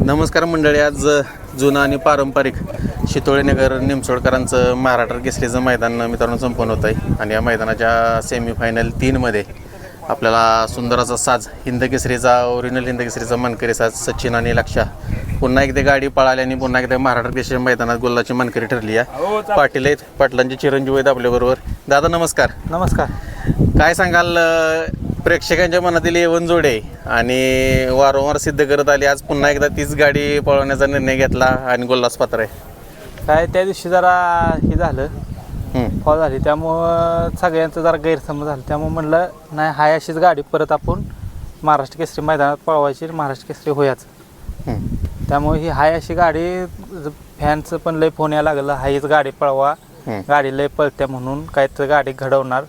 नमस्कार मंडळी. आज जुनं आणि पारंपरिक शितोळेनगर निमसोडकरांचं महाराष्ट्र केसरीचं मैदान मित्रांनो संपन्न होत आहे. आणि या मैदानाच्या सेमीफायनल 3मध्ये आपल्याला सुंदर असा साज हिंदकेसरीचा ओरिजिनल हिंदकेसरीचा मानकरी साज सचिन आणि लक्षा पुन्हा एकदा गाडी पळाली आणि पुन्हा एकदा महाराष्ट्र केसरी मैदानात गुलाची मानकरी ठरली आहे. पाटील आहेत, पाटलांचे चिरंजीव आहेत आपल्याबरोबर. दादा नमस्कार. नमस्कार. काय सांगाल, प्रेक्षकांच्या मनातील येवन जोड आहे आणि वारंवार सिद्ध करत आली, आज पुन्हा एकदा तीच गाडी पळवण्याचा निर्णय घेतला आणि गोल्लास पात्र आहे. काय त्या दिवशी जरा हे झालं, फॉल झाली, त्यामुळं सगळ्यांचं जरा गैरसमज झालं. त्यामुळं म्हणलं नाही, हाय अशीच गाडी परत आपण महाराष्ट्र केसरी मैदानात पळवायची, महाराष्ट्र केसरी होयाचं. त्यामुळे ही हाय अशी गाडी, फॅनचं पण लय फोन यायला लागलं, हायच गाडी पळवा, गाडी लय पळत्या म्हणून, काहीतरी गाडी घडवणार.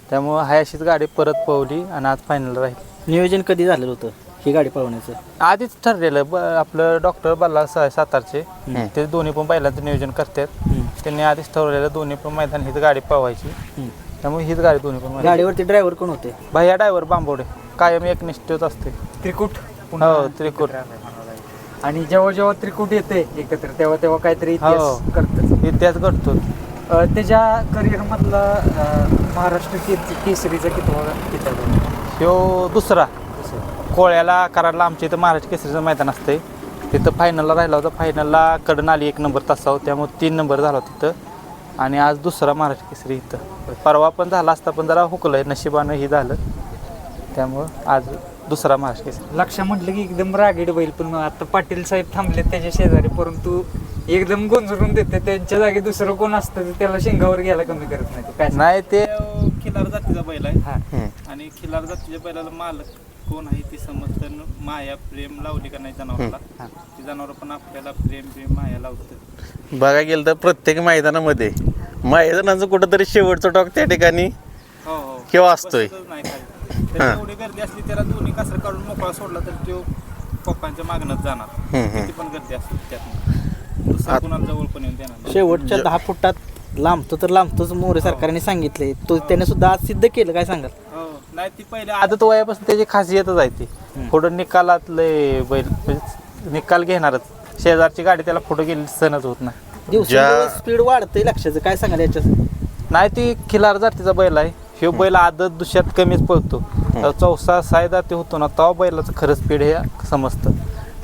त्यामुळं हाय अशीच गाडी परत पळवली आणि आज फायनल राहील. नियोजन कधी झालेलं होतं ही गाडी पळवण्याचं? आधीच ठरलेलं. आपलं डॉक्टर बल्ला सातारचे ते दोन्ही पण बैलांचं नियोजन करतात. त्यांनी आधीच ठरवलेलं दोन्ही पण मैदान हीच गाडी पळवायची. त्यामुळे हीच गाडी दोन्ही पण. गाडीवरती ड्रायव्हर कोण होते? भैया ड्रायव्हर बांबोडे, कायम एकनिष्ठच असते. त्रिकूट. हो, त्रिकूट. आणि जेव्हा जेव्हा त्रिकूट येते एकत्र तेव्हा तेव्हा काहीतरी इतिहास घडतो. त्याच्या करिअर मधला महाराष्ट्र केसरीचा किताब ह्यो दुसरा. कोळ्याला कराडला आमच्या इथं महाराष्ट्र केसरीचं मैदान असते, तिथं फायनलला राहिला होता. फायनलला कडन आली 1 नंबर तासावर, त्यामुळे 3 नंबर झाला होता तिथं. आणि आज दुसरा महाराष्ट्र केसरी इथं. परवा पण झाला असता पण जरा हुकलंय, नशिबानं ही झालं, त्यामुळं आज दुसरा महाराष्ट्र केसरी. लक्ष म्हटलं की एकदम रागीड बैल, पण आता पाटील साहेब थांबले त्याच्या शेजारी, परंतु एकदम गोंजरून देते. त्यांच्या जागी दुसरं कोण असतं तर त्याला शेंगावर घ्यायला कमी करत नाही. काय नाही, ते खिलार जातीचा बैल आहे आणि खिलार जातीच्या बैलाला मालक कोण आहे ती समजतं. माया प्रेम लावली का नाही जनावरला, ती जनावर पण आपल्याला प्रेम माया लावतं. बघा गेलं तर प्रत्येक मैदानामध्ये मैदानाचं कुठंतरी शेवटचं टॉक त्या ठिकाणी हो केव्हा असतोय. नाही काय एवढी गर्दी असली त्याला दोन्ही कासर काढून मोकळा सोडला तर तो पप्पांच्या मागणंच जाणार. किती पण गर्दी असते त्यात दुसऱ्या कुणाला जवळ पण येऊन देणार. शेवटच्या 10 फुटात लांबतो तर लांबतोच मोरे सरकारने सांगितले, तो त्याने सुद्धा आज सिद्ध केलं. काय सांगाल? नाही ती पहिले आदत वयापासून त्याची खासियतच आहे ती. पुढं निकालात लय बैल निकाल घेणारच. शेजारची गाडी त्याला पुढे गेली सहनच होत नाही. दिवसेंदिवस स्पीड वाढतंय लक्षाचं. काय सांगाल याच्यात? नाही, ती खिलार जातीचा बैल आहे. ह्यो बैल आदत दुष्यात कमीच पळतो. चौसा सायदा ते होतो ना, तेव्हा बैलाचं खरं स्पीड हे समजतं.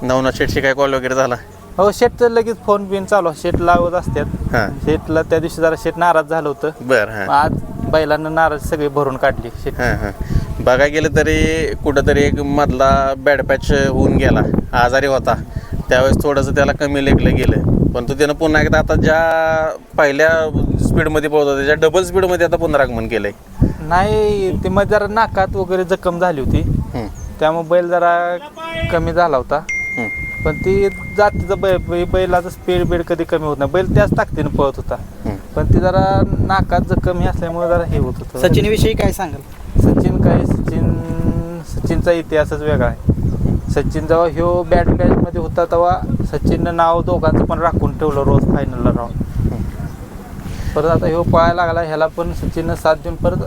नवनाथ शेटशी काय कॉल वगैरे झाला? हो, शेटचं लगेच फोन बिन चालू, शेट लावत असतात. शेटला त्या दिवशी जरा शेट नाराज झालं होतं. बरं. आज बैलांना नाराज सगळी भरून काढली शेट. बघा गेलं तरी कुठंतरी एक मधला बॅड पॅच होऊन गेला, आजारी होता, त्यावेळेस थोडंसं त्याला कमी लेखलं गेलं. पण तो त्यानं पुन्हा एकदा आता ज्या पहिल्या स्पीडमध्ये पळत होता त्याच्या डबल स्पीडमध्ये आता पुन्हा आगमन केलंय. नाही, ते मध्ये जरा नाकात वगैरे जखम झाली होती, त्यामुळे बैल जरा कमी झाला होता. पण ती जातीचं बैलाचं स्पीड बीड कधी कमी होत नाही. बैल त्याच ताकदीनं पळत होता, पण ती जरा नाकात जखम असल्यामुळे जरा हे होत होतं. सचिन विषयी काय सांगाल? सचिनचा इतिहासच वेगळा आहे. सचिन जेव्हा ह्यो बॅट मध्ये होता तेव्हा सचिननं नाव दोघांचं पण राखून ठेवलं रोज फायनलला राहून. परत आता ह्यो पळायला लागला, ह्याला पण सचिननं साथ देऊन परत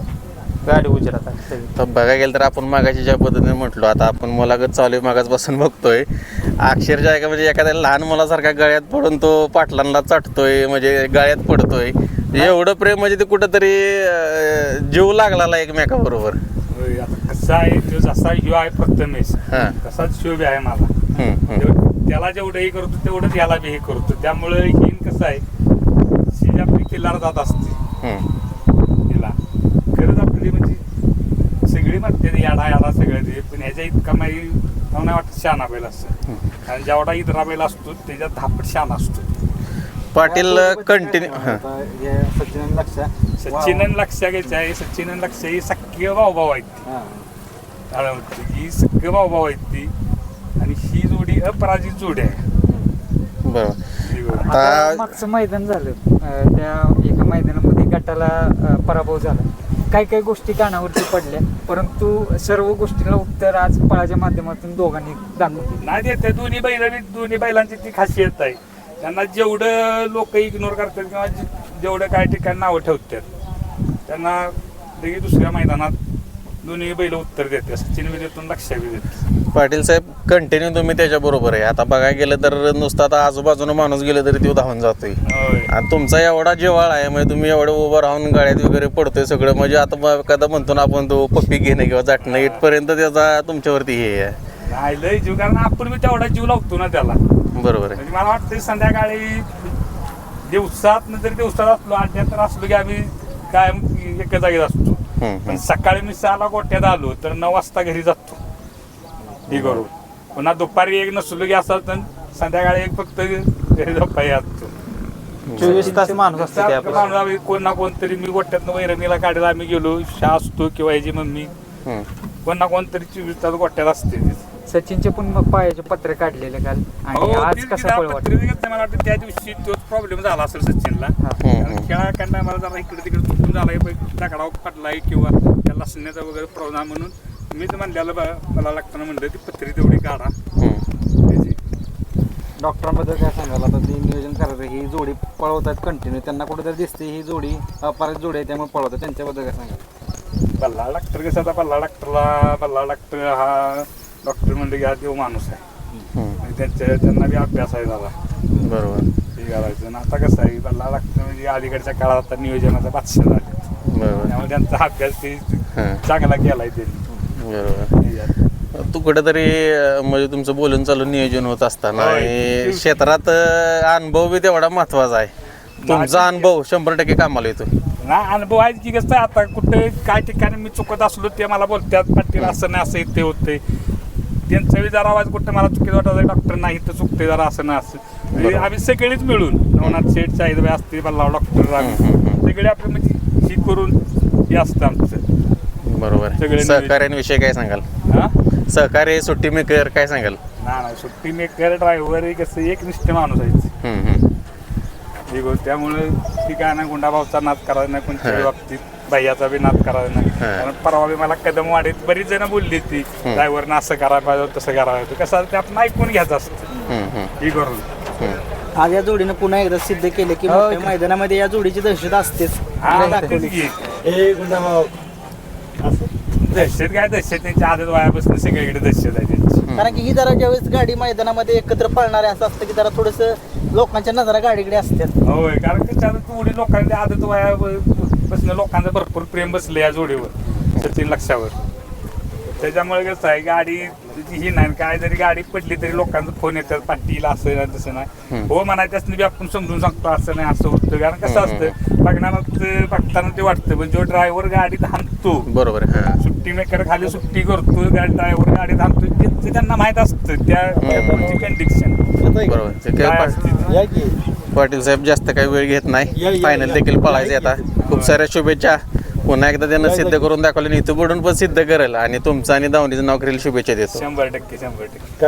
गाडी उजेरात आली. तर बघा गेलं तर आपण मागाशी ज्या पद्धतीने म्हटलो, आता आपण मुलाखत चालू आहे मागासपासून बघतोय, अक्षरशः का म्हणजे एखाद्या लहान मुलासारखा गळ्यात पडून तो पाटलांना चाटतोय, म्हणजे गळ्यात पडतोय. एवढं प्रेम म्हणजे ते कुठंतरी जीव लागला एकमेकाबरोबर. कसा आहे तो, जसा ह्यो आहे प्रथमेश तसाच शिव बी आहे मला. त्याला जेवढं हे करतो तेवढंच याला बी हे करतो. त्यामुळे ही कसं आहे, शी आपली किल्लार जात असते तिला खरंच आपली म्हणजे सगळी म्हणते याडा याडा सगळं ते, पण ह्याच्या इतका नाही वाटत शहाणा बैल असतं. आणि जेवढा इतरा बैल असतो त्याच्यात धापट शहाणा असतो. पाटील कंटिन्यू सचिन लक्ष घ्यायचं आहे. सचिन लक्ष ही सख्य भाऊ आहेत ही सख्य भाऊ आहेत ती, आणि ही जोडी अपराजित जोडी आहे. बरोबर. मागचं मैदान झालं, त्या एका मैदानामध्ये गटाला पराभव झाला. काही काही गोष्टी कानावरती पडल्या, परंतु सर्व गोष्टीला उत्तर आज पळाच्या माध्यमातून दोघांनी जाणून नाही देते. दोन्ही बैलांची ती खासियत आहे. त्यांना जेवढं लोक इग्नोर करतात किंवा जेवढं काही ठिकाणी नावं ठेवतात, त्यांना लगेच दुसऱ्या मैदानात दोन्ही बैल उत्तर देते. सचिन बी देतो, लक्ष बी देते. पाटील साहेब कंटिन्यू तुम्ही त्याच्या बरोबर आहे. आता बघायला गेलं तर नुसतं आता आजूबाजूनं माणूस गेलं तरी तो धावून जातोय. होय. आणि तुमचा एवढा जिव्हाळा आहे म्हणजे तुम्ही एवढं उभं राहून गाड्यात वगैरे पडतोय सगळं. म्हणजे आता एखादा म्हणतो ना आपण तो पप्पी घेणं किंवा जाटणं इथपर्यंत त्याचा तुमच्यावरती हे आहे. नाही लय जीव, कारण आपण बी तेवढा जीव लावतो ना त्याला. बरोबर आहे. म्हणजे मला वाटतं संध्याकाळी दिवसात असलो अड्ड्यात असलो की आम्ही कायम एका जागेत असतो. पण सकाळी मी 6ला गोट्यात आलो तर 9 वाजता घरी जातो हे करून. पुन्हा दुपारी एक नसलो की असं तर संध्याकाळी एक फक्त घरी झोपाई असतो. 24 तास माणूस असतो त्या आपल्याला. माणूस आम्ही कोण ना कोणतरी, मी गोट्यातनं वैरणीला काढायला आम्ही गेलो, शाह असतो किंवा याची मम्मी, कोण ना कोणतरी 24 तास गोट्यात असते. सचिनचे पण मग पायाचे पत्रे काढलेले काल, आणि आज कसं पळवाट. मला वाटतं त्या दिवशी तोच प्रॉब्लेम झाला असेल सचिनला. खेळाकडनं मला जरा इकडे तिकडे चुकून झालाय, दगडाव पडलाय किंवा त्या लसण्याचा वगैरे प्रॉब्लेम म्हणून मीच म्हणलेलं मला लागताना म्हणलं ती पत्री तेवढी काढा. डॉक्टरांबद्दल काय सांगाल? आता ते नियोजन करायचं, ही जोडी पळवतात कंटिन्यू, त्यांना कुठेतरी दिसते ही जोडी अपराध जोडी आहे त्यामुळे पळवतात, त्यांच्याबद्दल काय सांगाल? बल्लाळ डॉक्टर कसं, आता बल्लाळ डॉक्टर हा डॉक्टर म्हणजे की हा देव माणूस आहे. त्यांना बी अभ्यास आहे झाला. बरोबर. हे करायचं. आणि आता कसं आहे, बल्लाळ डॉक्टर म्हणजे अलीकडच्या काळात आता नियोजनाचा बादशाह झाले. बरोबर. त्यामुळे त्यांचा अभ्यास ते चांगला केलाय त्यांनी. बरोबर. तू कुठेतरी म्हणजे तुमचं बोलून चालून नियोजन होत असताना आणि क्षेत्रात अनुभव बी तेवढा महत्वाचा आहे. तुमचा अनुभव 100% कामाला येतो. ना अनुभव आहे की कसं आता कुठे काय ठिकाणी मी चुकत असलो ते मला बोलतात, पाटील असं नाही असं इथे होते. त्यांचा बी जरा आवाज कुठे मला चुकीत वाटत, डॉक्टर नाही तर चुकते जरा असं ना असं. म्हणजे आम्ही सगळेच मिळून नवनाथ शेठ, शाहिदबाई असते, बल्लाळ डॉक्टर, आम्ही सगळे आपले म्हणजे ही करून हे असतं आमचं. बरोबर. सगळे सहकार्यांविषयी काय सांगाल? हा सहकार्य, सुट्टी मेकर काय सांगाल? नाही, सुट्टी मेकर, ड्रायव्हर हे कसं एकनिष्ठ माणूस आहे. त्यामुळे ती काय नाही गुंडाभावचा नाद करायचा नाही, कोणत्याही बाबतीत भैयाचा बी नाद करायचा नाही. कारण परवा बी मला कदमवाडीत बरीच जण बोलली ती ड्रायव्हरनं असं करायला पाहिजे, तसं करायला पाहिजे. कसं ते आपण ऐकून घ्यायचं असतं ही करून. आज या जोडीनं पुन्हा एकदा सिद्ध केलं की मोठ्या मैदानामध्ये या जोडीची दहशत असतेच. दहशत काय, दहशत त्यांच्या आदत वयापासून सगळीकडे दहशत आहे त्यांची. कारण की ही जरा ज्यावेळेस गाडी मैदानामध्ये एकत्र पळणारे असं असतं की जरा थोडंसं लोकांच्या नजरा गाडीकडे असतात. होय, कारण त्याच्यात थोडी लोकांच्या आदत वयापासून लोकांचं भरपूर प्रेम बसलं या जोडीवर, सचिन लक्षावर. त्याच्यामुळे कसं आहे, गाडी ही नाही, काय जरी गाडी पडली तरी लोकांचा फोन येतात, पाटील असं नाही तसं नाही. हो म्हणाय त्यासनी बी आपण समजून सांगतो असं नाही असं होतं. कारण कसं असतं, बघताना ते वाटतं, पण जो ड्रायव्हर गाडीत हाणतो, बरोबर. सुट्टी मेकर खाली सुट्टी करतो, ड्रायव्हर गाडीत हाणतो, ते त्यांना माहित असतं त्या कंडिशन बरोबर. ते काय पाटील साहेब जास्त काही वेळ घेत नाही, फायनल देखील पळायचे. आता खूप साऱ्या शुभेच्छा. पुन्हा एकदा त्यांना सिद्ध करून दाखवलं, इथं बुडून पण सिद्ध करेल आणि तुमचं आणि दावणीचं नाव करेल. शुभेच्छा देतो. 100%.